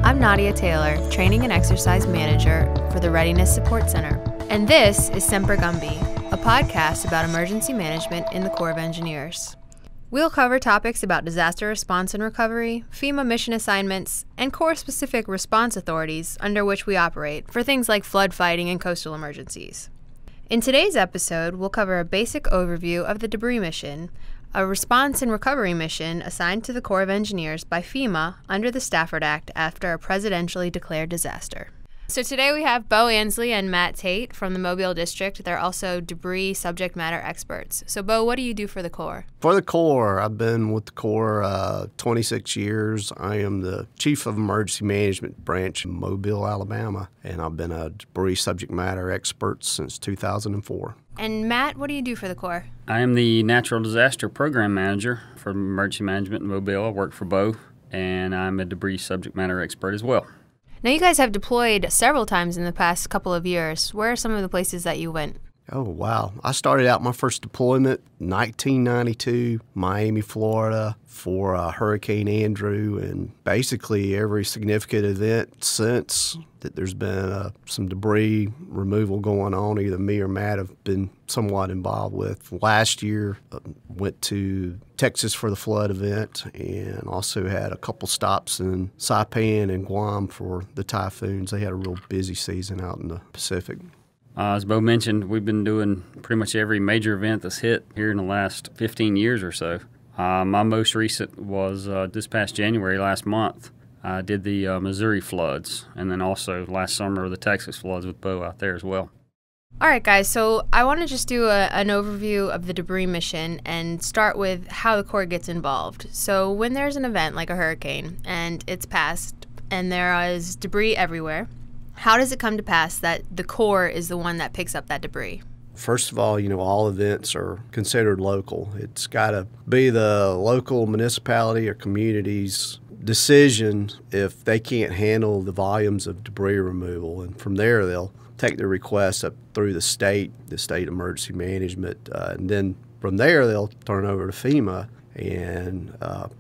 I'm Nadia Taylor, Training and Exercise Manager for the Readiness Support Center. And this is Semper Gumby, a podcast about emergency management in the Corps of Engineers. We'll cover topics about disaster response and recovery, FEMA mission assignments, and Corps-specific response authorities under which we operate for things like flood fighting and coastal emergencies. In today's episode, we'll cover a basic overview of the debris mission, a response and recovery mission assigned to the Corps of Engineers by FEMA under the Stafford Act after a presidentially declared disaster. So today we have Bo Ansley and Matt Tate from the Mobile District. They're also debris subject matter experts. So Bo, what do you do for the Corps? For the Corps, I've been with the Corps 26 years. I am the Chief of Emergency Management branch in Mobile, Alabama, and I've been a debris subject matter expert since 2004. And Matt, what do you do for the Corps? I am the Natural Disaster Program Manager for Emergency Management in Mobile. I work for Bo, and I'm a debris subject matter expert as well. Now, you guys have deployed several times in the past couple of years. Where are some of the places that you went? Oh, wow. I started out my first deployment in 1992, Miami, Florida, for Hurricane Andrew, and basically every significant event since that there's been some debris removal going on, either me or Matt have been somewhat involved with. Last year, went to Texas for the flood event and also had a couple stops in Saipan and Guam for the typhoons. They had a real busy season out in the Pacific. As Bo mentioned, we've been doing pretty much every major event that's hit here in the last 15 years or so. My most recent was this past January, last month. I did the Missouri floods, and then also last summer the Texas floods with Bo out there as well. All right, guys, so I want to just do an overview of the debris mission and start with how the Corps gets involved. So when there's an event like a hurricane and it's passed and there is debris everywhere, how does it come to pass that the Corps is the one that picks up that debris? First of all, all events are considered local. It's got to be the local municipality or community's decision if they can't handle the volumes of debris removal. And from there, they'll take the request up through the state emergency management, and then from there, they'll turn over to FEMA. And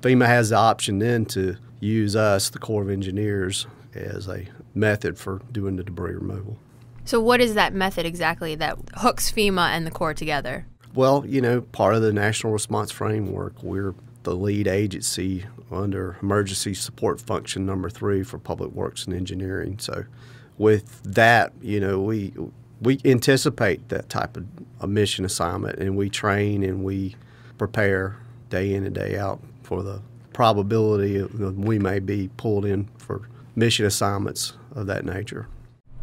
FEMA has the option then to use us, the Corps of Engineers, as a method for doing the debris removal. So what is that method exactly that hooks FEMA and the Corps together? Well, part of the National Response Framework, we're the lead agency under Emergency Support Function number 3 for Public Works and Engineering. So with that, we anticipate that type of a mission assignment, and we train and we prepare day in and day out for the probability of we may be pulled in for mission assignments of that nature.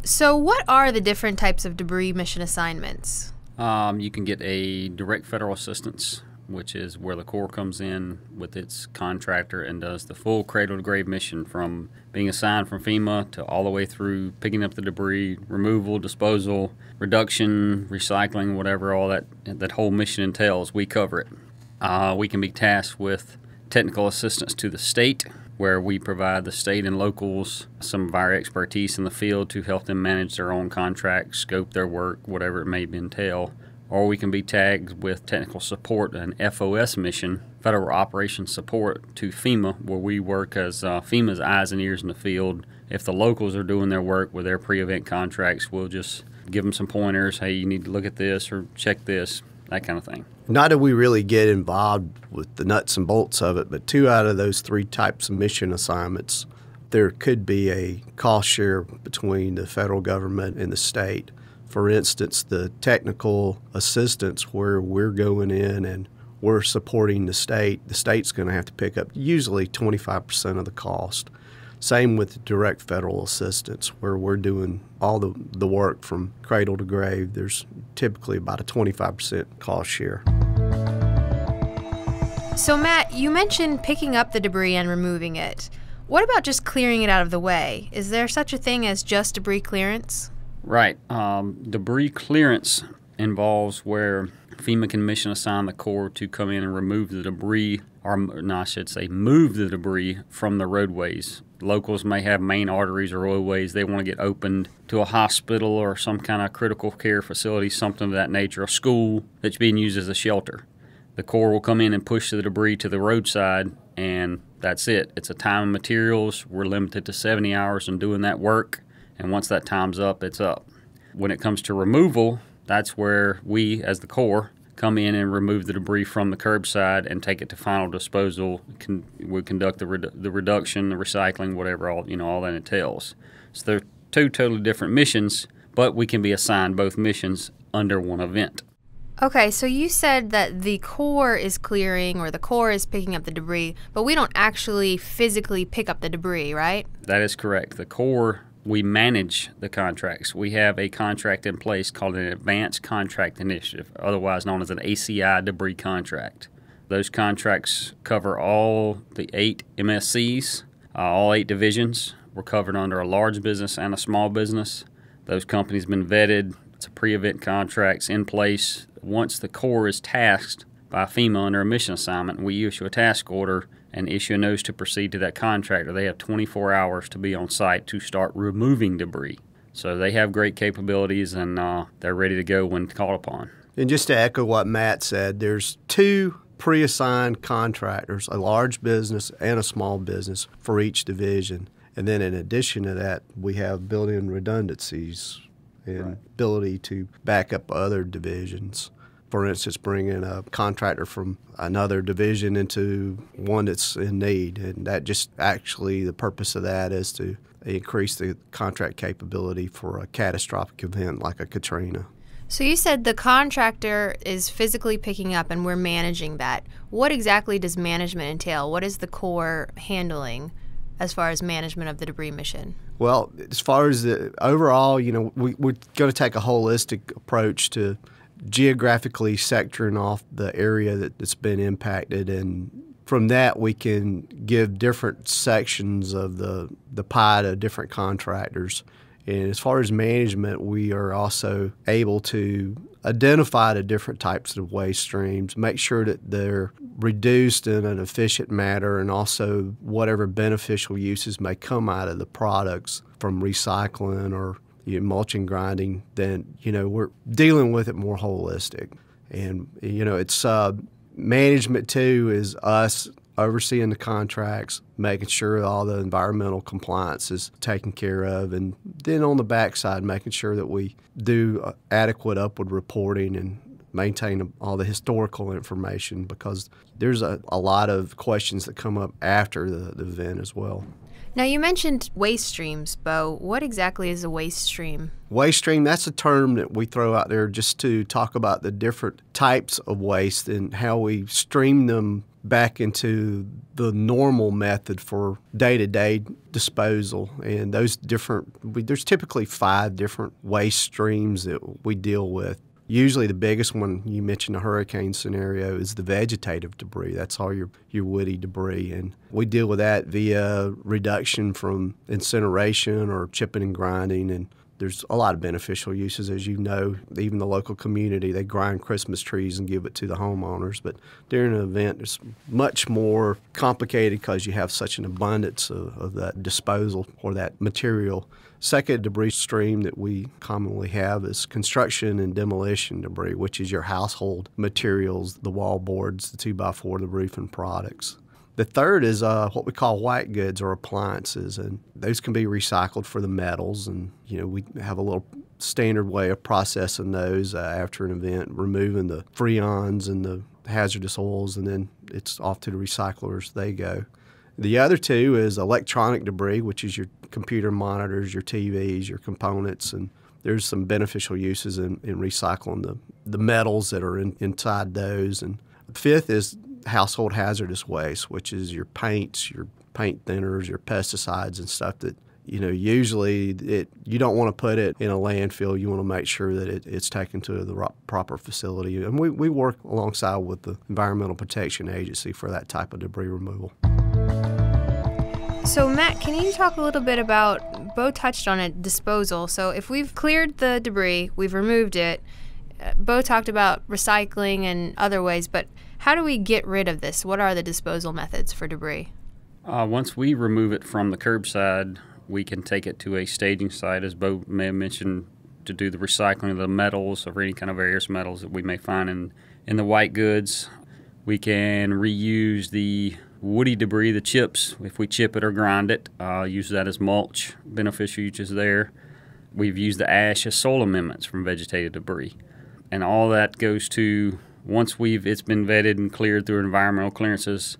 So what are the different types of debris mission assignments? You can get a direct federal assistance, which is where the Corps comes in with its contractor and does the full cradle-to-grave mission from being assigned from FEMA to all the way through picking up the debris, removal, disposal, reduction, recycling, whatever all that whole mission entails. We cover it. We can be tasked with technical assistance to the state, where we provide the state and locals some of our expertise in the field to help them manage their own contracts, scope their work, whatever it may entail. Or we can be tagged with technical support, an FOS mission, Federal Operations Support, to FEMA, where we work as FEMA's eyes and ears in the field. If the locals are doing their work with their pre-event contracts, we'll just give them some pointers. Hey, you need to look at this or check this, that kind of thing. Not that we really get involved with the nuts and bolts of it, but 2 out of those 3 types of mission assignments, there could be a cost share between the federal government and the state. For instance, the technical assistance where we're going in and we're supporting the state's going to have to pick up usually 25% of the cost. Same with the direct federal assistance, where we're doing all the work from cradle to grave. There's typically about a 25% cost share. So Matt, you mentioned picking up the debris and removing it. What about just clearing it out of the way? Is there such a thing as just debris clearance? Right. Debris clearance involves where FEMA can mission assign the Corps to come in and remove the debris, move the debris from the roadways. Locals may have main arteries or roadways they want to get opened to a hospital or some kind of critical care facility, something of that nature, a school that's being used as a shelter. The Corps will come in and push the debris to the roadside and that's it. It's a time and materials. We're limited to 70 hours in doing that work, and once that time's up, it's up. When it comes to removal, that's where we, as the Corps, come in and remove the debris from the curbside and take it to final disposal. We conduct the reduction, the recycling, whatever all that entails. So they're two totally different missions, but we can be assigned both missions under one event. Okay, so you said that the Corps is clearing or the Corps is picking up the debris, but we don't actually physically pick up the debris, right? That is correct. The Corps, we manage the contracts. We have a contract in place called an Advanced Contract Initiative, otherwise known as an ACI debris contract. Those contracts cover all the 8 MSCs, all 8 divisions. We're covered under a large business and a small business. Those companies have been vetted. It's a pre-event contracts in place. Once the Corps is tasked by FEMA under a mission assignment, we issue a task order and issue a notice to proceed to that contractor. They have 24 hours to be on site to start removing debris. So they have great capabilities, and they're ready to go when called upon. And just to echo what Matt said, there's 2 pre-assigned contractors, a large business and a small business for each division. And then in addition to that, we have built-in redundancies and ability to back up other divisions. For instance, bring in a contractor from another division into one that's in need. And that just actually, the purpose of that is to increase the contract capability for a catastrophic event like a Katrina. So you said the contractor is physically picking up and we're managing that. What exactly does management entail? What is the Corps handling as far as management of the debris mission? Well, as far as the overall, we're going to take a holistic approach to geographically sectoring off the area that's been impacted, and from that we can give different sections of the pie to different contractors. And as far as management, we are also able to identify the different types of waste streams, make sure that they're reduced in an efficient manner, and also whatever beneficial uses may come out of the products from recycling or mulching, grinding, then we're dealing with it more holistic. And it's management too is us overseeing the contracts, making sure all the environmental compliance is taken care of, and then on the backside, making sure that we do adequate upward reporting and maintain all the historical information, because there's a lot of questions that come up after the event as well. Now, you mentioned waste streams, Bo. What exactly is a waste stream? Waste stream, that's a term that we throw out there just to talk about the different types of waste and how we stream them back into the normal method for day-to-day disposal. And there's typically 5 different waste streams that we deal with. Usually the biggest one, you mentioned a hurricane scenario, is the vegetative debris. That's all your woody debris. And we deal with that via reduction from incineration or chipping and grinding. And there's a lot of beneficial uses, as you know. Even the local community, they grind Christmas trees and give it to the homeowners. But during an event, it's much more complicated because you have such an abundance of that disposal or that material. Second debris stream that we commonly have is construction and demolition debris, which is your household materials, the wall boards, the 2x4, the roofing products. The third is what we call white goods or appliances, and those can be recycled for the metals. And we have a little standard way of processing those after an event, removing the freons and the hazardous oils, and then it's off to the recyclers. They go. The other 2 is electronic debris, which is your computer monitors, your TVs, your components, and there's some beneficial uses in recycling the metals that are inside those. And the 5th is household hazardous waste, which is your paints, your paint thinners, your pesticides and stuff that, usually you don't want to put it in a landfill. You want to make sure that it's taken to the proper facility. And we work alongside with the Environmental Protection Agency for that type of debris removal. So, Matt, can you talk a little bit about, Bo touched on it, disposal. So if we've cleared the debris, we've removed it, Bo talked about recycling and other ways, but how do we get rid of this? What are the disposal methods for debris? Once we remove it from the curbside, we can take it to a staging site, as Bo may have mentioned, to do the recycling of the metals or any kind of various metals that we may find in the white goods. We can reuse the woody debris, the chips. If we chip it or grind it, use that as mulch. Beneficial uses there. We've used the ash as soil amendments from vegetative debris. And all that goes to, once it's been vetted and cleared through environmental clearances,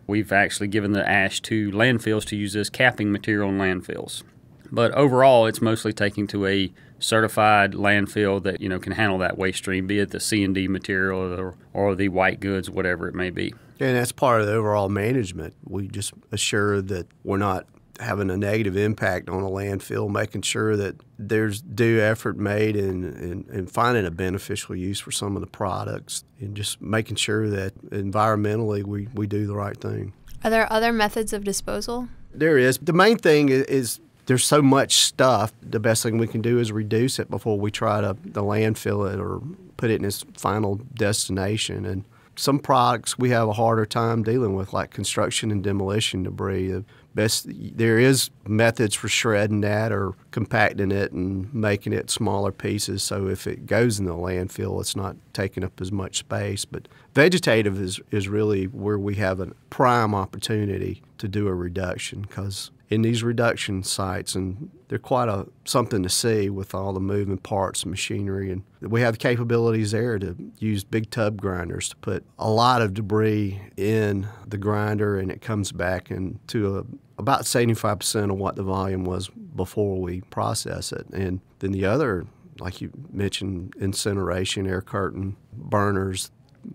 we've actually given the ash to landfills to use as capping material in landfills. But overall, it's mostly taken to a certified landfill that, can handle that waste stream, be it the C&D material or the white goods, whatever it may be. And that's part of the overall management. We just assure that we're not having a negative impact on a landfill, making sure that there's due effort made in finding a beneficial use for some of the products, and just making sure that environmentally we do the right thing. Are there other methods of disposal? There is. The main thing is there's so much stuff. The best thing we can do is reduce it before we try to landfill it or put it in its final destination. And some products we have a harder time dealing with, like construction and demolition debris. There is methods for shredding that or compacting it and making it smaller pieces, so if it goes in the landfill, it's not taking up as much space. But vegetative is really where we have a prime opportunity to do a reduction, because in these reduction sites, and they're quite something to see with all the moving parts and machinery, and we have the capabilities there to use big tub grinders to put a lot of debris in the grinder, and it comes back into about 75% of what the volume was before we process it. And then the other, like you mentioned, incineration, air curtain, burners,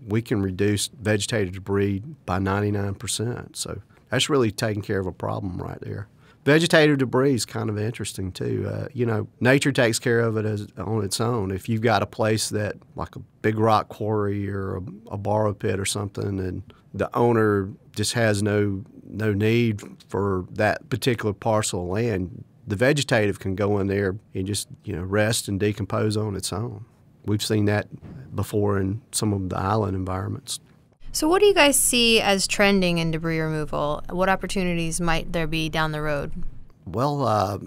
we can reduce vegetative debris by 99%. So that's really taking care of a problem right there. Vegetative debris is kind of interesting too. Nature takes care of it on its own. If you've got a place that, like a big rock quarry or a borrow pit or something, and the owner just has no need for that particular parcel of land, the vegetative can go in there and just rest and decompose on its own. We've seen that before in some of the island environments. So what do you guys see as trending in debris removal? What opportunities might there be down the road? Well,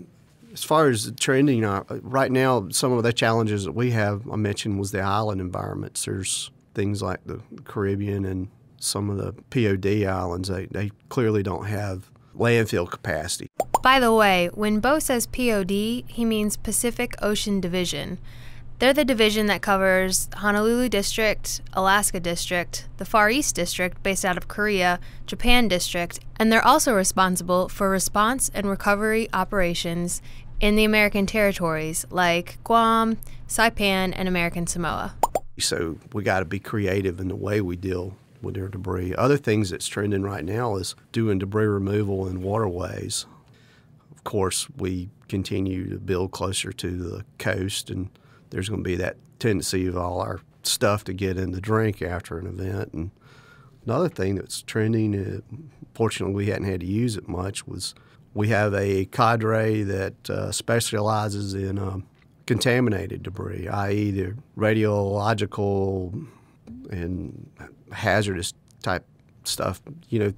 as far as trending, right now, some of the challenges that we have, I mentioned, was the island environments. There's things like the Caribbean and some of the POD islands. They clearly don't have landfill capacity. By the way, when Bo says POD, he means Pacific Ocean Division. They're the division that covers Honolulu District, Alaska District, the Far East District based out of Korea, Japan District, and they're also responsible for response and recovery operations in the American territories like Guam, Saipan, and American Samoa. So we got to be creative in the way we deal with their debris. Other things that's trending right now is doing debris removal in waterways. Of course, we continue to build closer to the coast, and there's going to be that tendency of all our stuff to get in the drink after an event. And another thing that's trending, fortunately we hadn't had to use it much, was we have a cadre that specializes in contaminated debris, i.e. the radiological and hazardous type stuff,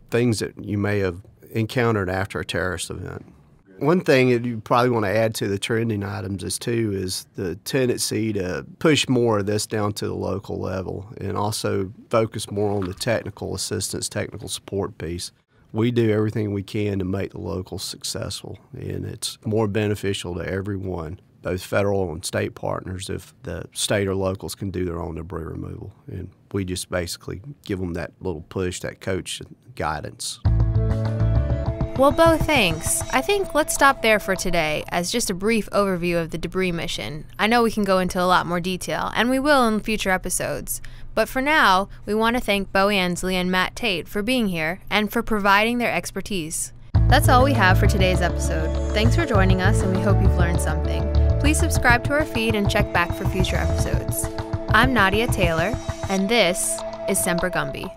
things that you may have encountered after a terrorist event. One thing that you probably want to add to the trending items is the tendency to push more of this down to the local level and also focus more on the technical assistance, technical support piece. We do everything we can to make the locals successful, and it's more beneficial to everyone, both federal and state partners, if the state or locals can do their own debris removal. And we just basically give them that little push, that coach guidance. Well, Bo, thanks. I think let's stop there for today as just a brief overview of the debris mission. I know we can go into a lot more detail, and we will in future episodes. But for now, we want to thank Bo Ansley and Matt Tate for being here and for providing their expertise. That's all we have for today's episode. Thanks for joining us, and we hope you've learned something. Please subscribe to our feed and check back for future episodes. I'm Nadia Taylor, and this is Semper Gumby.